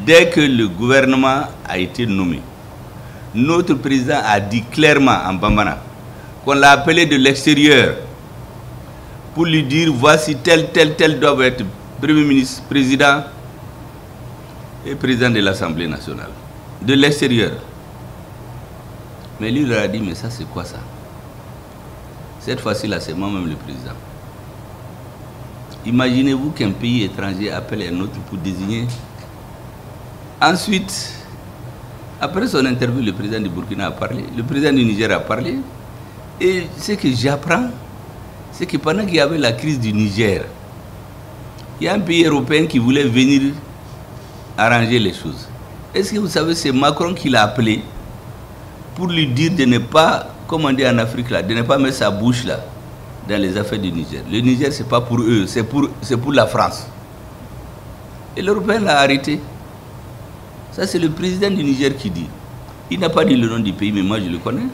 dès que le gouvernement a été nommé, notre président a dit clairement en Bambana qu'on l'a appelé de l'extérieur pour lui dire voici tel doit être Premier ministre, président et président de l'Assemblée nationale. De l'extérieur. Mais lui, il leur a dit, mais ça c'est quoi ça? Cette fois-ci-là, c'est moi-même le président. Imaginez-vous qu'un pays étranger appelle un autre pour désigner. Ensuite, après son interview, le président du Burkina a parlé, le président du Niger a parlé. Et ce que j'apprends, c'est que pendant qu'il y avait la crise du Niger, il y a un pays européen qui voulait venir arranger les choses. Est-ce que vous savez, c'est Macron qui l'a appelé pour lui dire de ne pas, comme on dit en Afrique, là, de ne pas mettre sa bouche là dans les affaires du Niger. Le Niger, ce n'est pas pour eux, c'est pour la France. Et l'Européen l'a arrêté. Ça, c'est le président du Niger qui dit. Il n'a pas dit le nom du pays, mais moi, je le connais.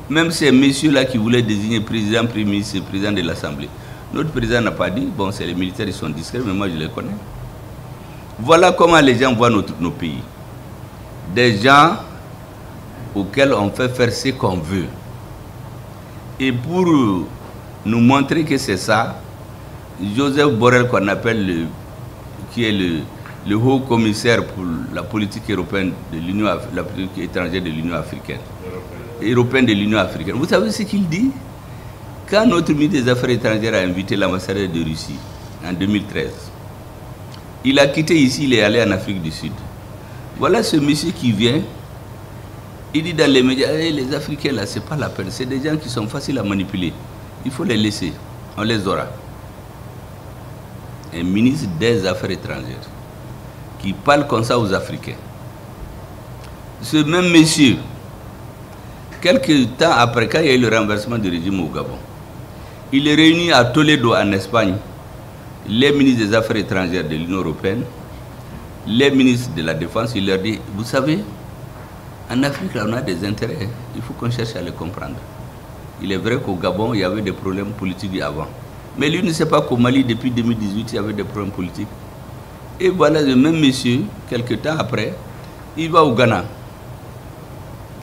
Même ces messieurs-là qui voulaient désigner président, premier ministre et président de l'Assemblée. Notre président n'a pas dit, bon, c'est les militaires, ils sont discrets, mais moi, je les connais. Voilà comment les gens voient nos pays. Des gens auxquels on fait faire ce qu'on veut. Et pour nous montrer que c'est ça, Joseph Borrell, qu'on appelle qui est le haut commissaire pour la politique européenne de l'Union, la politique étrangère de l'Union africaine, européenne de l'Union africaine. Vous savez ce qu'il dit? Quand notre ministre des Affaires étrangères a invité l'ambassadeur de Russie en 2013, il a quitté ici, il est allé en Afrique du Sud. Voilà ce monsieur qui vient. Il dit dans les médias, hey, les Africains là, c'est pas la peine. C'est des gens qui sont faciles à manipuler. Il faut les laisser. On les aura. Un ministre des Affaires étrangères qui parle comme ça aux Africains. Ce même monsieur, quelques temps après, quand il y a eu le renversement du régime au Gabon, il est réuni à Toledo en Espagne les ministres des Affaires étrangères de l'Union européenne, les ministres de la Défense. Il leur dit, vous savez, en Afrique, là, on a des intérêts. Il faut qu'on cherche à les comprendre. Il est vrai qu'au Gabon, il y avait des problèmes politiques avant. Mais lui ne sait pas qu'au Mali, depuis 2018, il y avait des problèmes politiques. Et voilà le même monsieur, quelques temps après, il va au Ghana.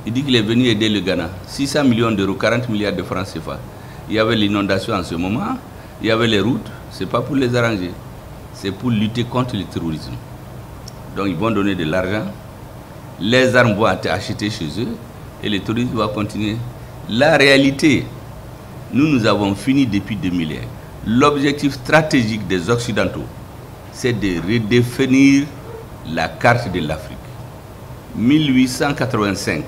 Il dit qu'il est venu aider le Ghana. 600 millions d'euros, 40 milliards de francs CFA. Il y avait l'inondation en ce moment, il y avait les routes. Ce n'est pas pour les arranger. C'est pour lutter contre le terrorisme. Donc ils vont donner de l'argent. Les armes vont être achetées chez eux et le tourisme va continuer. La réalité, nous avons fini depuis 2001. L'objectif stratégique des Occidentaux, c'est de redéfinir la carte de l'Afrique. 1885,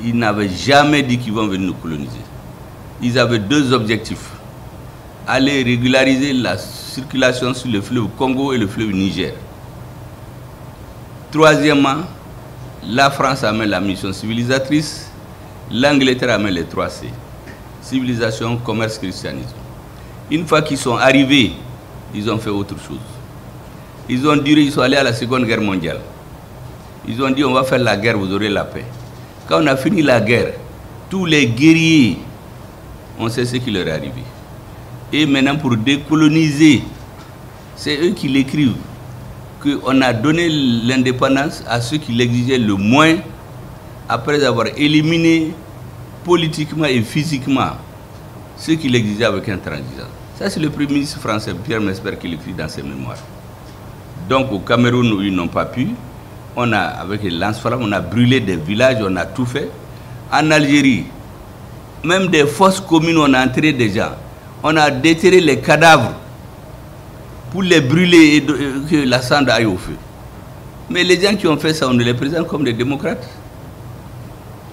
ils n'avaient jamais dit qu'ils vont venir nous coloniser. Ils avaient deux objectifs. Aller régulariser la circulation sur le fleuve Congo et le fleuve Niger. Troisièmement, la France amène la mission civilisatrice, l'Angleterre amène les 3C. Civilisation, commerce, christianisme. Une fois qu'ils sont arrivés, ils ont fait autre chose. Ils ont duré, ils sont allés à la Seconde Guerre mondiale. Ils ont dit, on va faire la guerre, vous aurez la paix. Quand on a fini la guerre, tous les guerriers, on sait ce qui leur est arrivé. Et maintenant, pour décoloniser, c'est eux qui l'écrivent, qu'on a donné l'indépendance à ceux qui l'exigeaient le moins, après avoir éliminé politiquement et physiquement ceux qui l'exigeaient avec intransigeance. Ça, c'est le Premier ministre français, Pierre Mesmer, qui l'écrit dans ses mémoires. Donc, au Cameroun, où ils n'ont pas pu, on a, avec les lance-flammes, on a brûlé des villages, on a tout fait. En Algérie, même des fosses communes, on a enterré des gens. On a déterré les cadavres pour les brûler et que la cendre aille au feu. Mais les gens qui ont fait ça, on les présente comme des démocrates.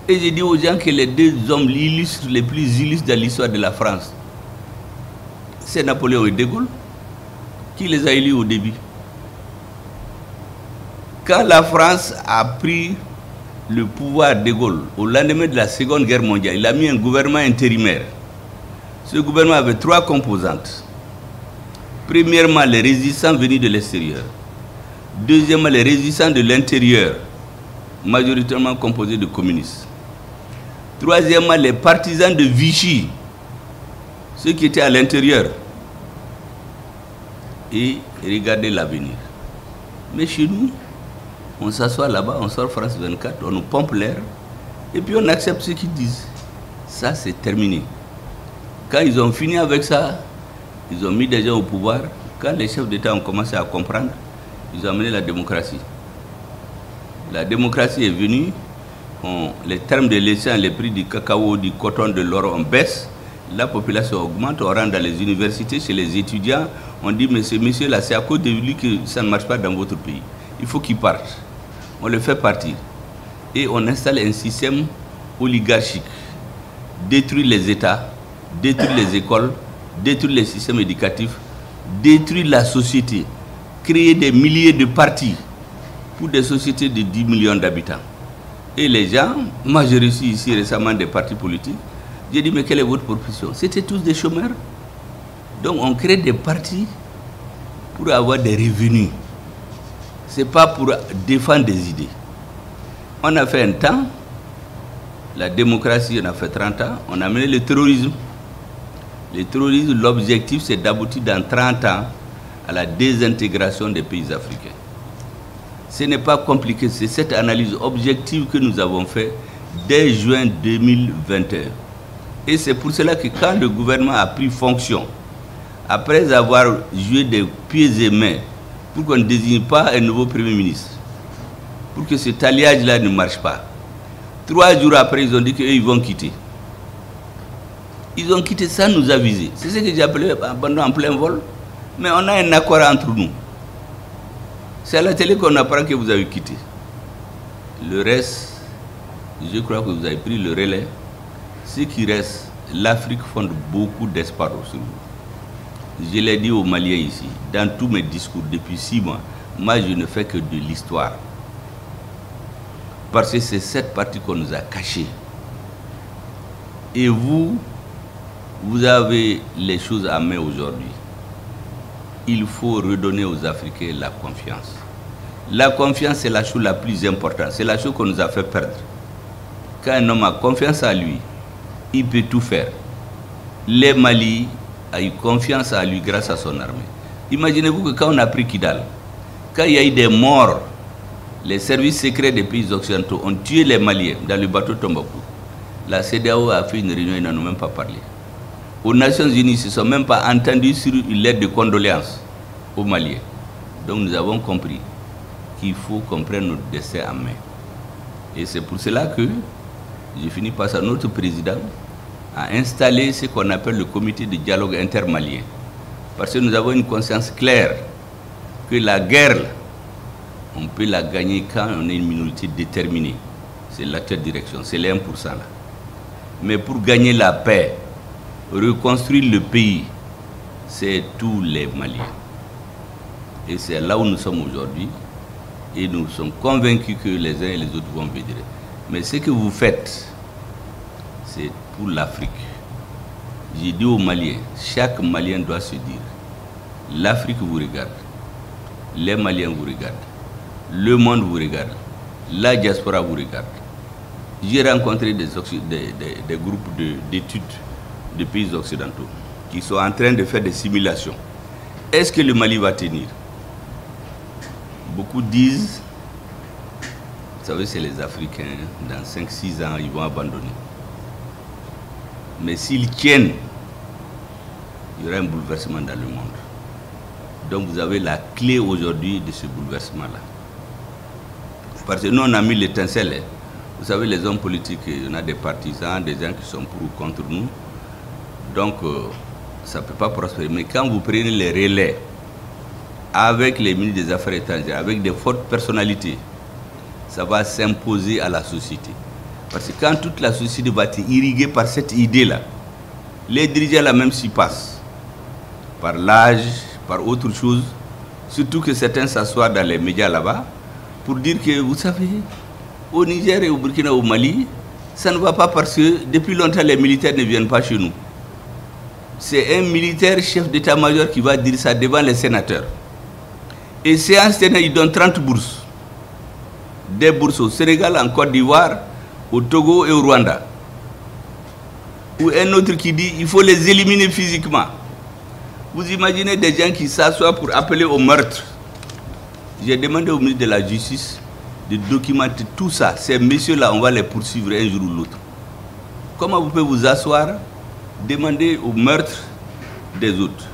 Et j'ai dit aux gens que les deux hommes illustres, les plus illustres de l'histoire de la France, c'est Napoléon et De Gaulle, qui les a élus au début. Quand la France a pris le pouvoir de Gaulle, au lendemain de la Seconde Guerre mondiale, il a mis un gouvernement intérimaire. Ce gouvernement avait trois composantes. Premièrement, les résistants venus de l'extérieur. Deuxièmement, les résistants de l'intérieur, majoritairement composés de communistes. Troisièmement, les partisans de Vichy, ceux qui étaient à l'intérieur. Et regardez l'avenir. Mais chez nous, on s'assoit là-bas, on sort France 24, on nous pompe l'air, et puis on accepte ce qu'ils disent. Ça, c'est terminé. Quand ils ont fini avec ça, ils ont mis des gens au pouvoir. Quand les chefs d'État ont commencé à comprendre, ils ont amené la démocratie. La démocratie est venue, les termes de l'essence, les prix du cacao, du coton, de l'or, on baisse, la population augmente, on rentre dans les universités, chez les étudiants, on dit, mais ce monsieur-là, c'est à cause de lui que ça ne marche pas dans votre pays. Il faut qu'il parte. On le fait partir. Et on installe un système oligarchique. Détruire les États, détruire les écoles, détruire les systèmes éducatifs, détruire la société, créer des milliers de partis pour des sociétés de 10 millions d'habitants. Et les gens, moi j'ai reçu ici récemment des partis politiques, j'ai dit, mais quelle est votre profession? C'était tous des chômeurs. Donc on crée des partis pour avoir des revenus. Ce n'est pas pour défendre des idées. On a fait un temps, la démocratie, on a fait 30 ans, on a mené le terrorisme. Le terrorisme, l'objectif, c'est d'aboutir dans 30 ans à la désintégration des pays africains. Ce n'est pas compliqué, c'est cette analyse objective que nous avons faite dès juin 2021. Et c'est pour cela que quand le gouvernement a pris fonction, après avoir joué des pieds et mains, pour qu'on ne désigne pas un nouveau Premier ministre, pour que cet alliage-là ne marche pas, 3 jours après, ils ont dit qu'ils vont quitter. Ils ont quitté sans nous aviser. C'est ce que j'ai appelé abandon en plein vol. Mais on a un accord entre nous. C'est à la télé qu'on apprend que vous avez quitté. Le reste, je crois que vous avez pris le relais. Ce qui reste, l'Afrique fonde beaucoup d'espoir sur vous. Je l'ai dit aux Maliens ici, dans tous mes discours depuis 6 mois, moi je ne fais que de l'histoire. Parce que c'est cette partie qu'on nous a cachée. Et vous avez les choses à main aujourd'hui. Il faut redonner aux Africains la confiance. La confiance, c'est la chose la plus importante. C'est la chose qu'on nous a fait perdre. Quand un homme a confiance en lui, il peut tout faire. Les Mali a eu confiance en lui grâce à son armée. Imaginez-vous que quand on a pris Kidal, quand il y a eu des morts, les services secrets des pays occidentaux ont tué les Maliens dans le bateau Tombouctou. La CEDEAO a fait une réunion, ils n'en ont même pas parlé. Aux Nations Unies, ils ne se sont même pas entendus sur une lettre de condoléances aux Maliens. Donc nous avons compris qu'il faut qu'on prenne notre destin en main. Et c'est pour cela que j'ai fini par ça, notre président a installé ce qu'on appelle le comité de dialogue intermalien. Parce que nous avons une conscience claire que la guerre, on peut la gagner quand on est une minorité déterminée. C'est l'actuelle direction, c'est les 1% là. Mais pour gagner la paix, reconstruire le pays, c'est tous les Maliens. Et c'est là où nous sommes aujourd'hui. Et nous sommes convaincus que les uns et les autres vont venir. Mais ce que vous faites, c'est pour l'Afrique. J'ai dit aux Maliens, chaque Malien doit se dire, l'Afrique vous regarde, les Maliens vous regardent, le monde vous regarde, la diaspora vous regarde. J'ai rencontré des groupes d'études de pays occidentaux qui sont en train de faire des simulations. Est-ce que le Mali va tenir? Beaucoup disent, vous savez, c'est les Africains, dans 5-6 ans, ils vont abandonner. Mais s'ils tiennent, il y aura un bouleversement dans le monde. Donc vous avez la clé aujourd'hui de ce bouleversement-là. Parce que nous, on a mis l'étincelle. Vous savez, les hommes politiques, on a des partisans, des gens qui sont pour ou contre nous. Donc, ça ne peut pas prospérer. Mais quand vous prenez les relais avec les ministres des Affaires étrangères, avec des fortes personnalités, ça va s'imposer à la société. Parce que quand toute la société va être irriguée par cette idée-là, les dirigeants là même s'y passent. Par l'âge, par autre chose. Surtout que certains s'assoient dans les médias là-bas pour dire que, vous savez, au Niger et au Burkina, au Mali, ça ne va pas parce que depuis longtemps les militaires ne viennent pas chez nous. C'est un militaire chef d'état-major qui va dire ça devant les sénateurs. Et séance tenue, il donne 30 bourses. Des bourses au Sénégal, en Côte d'Ivoire, au Togo et au Rwanda. Ou un autre qui dit il faut les éliminer physiquement. Vous imaginez des gens qui s'assoient pour appeler au meurtre. J'ai demandé au ministre de la Justice de documenter tout ça. Ces messieurs-là, on va les poursuivre un jour ou l'autre. Comment vous pouvez vous asseoir, demander au meurtre des autres?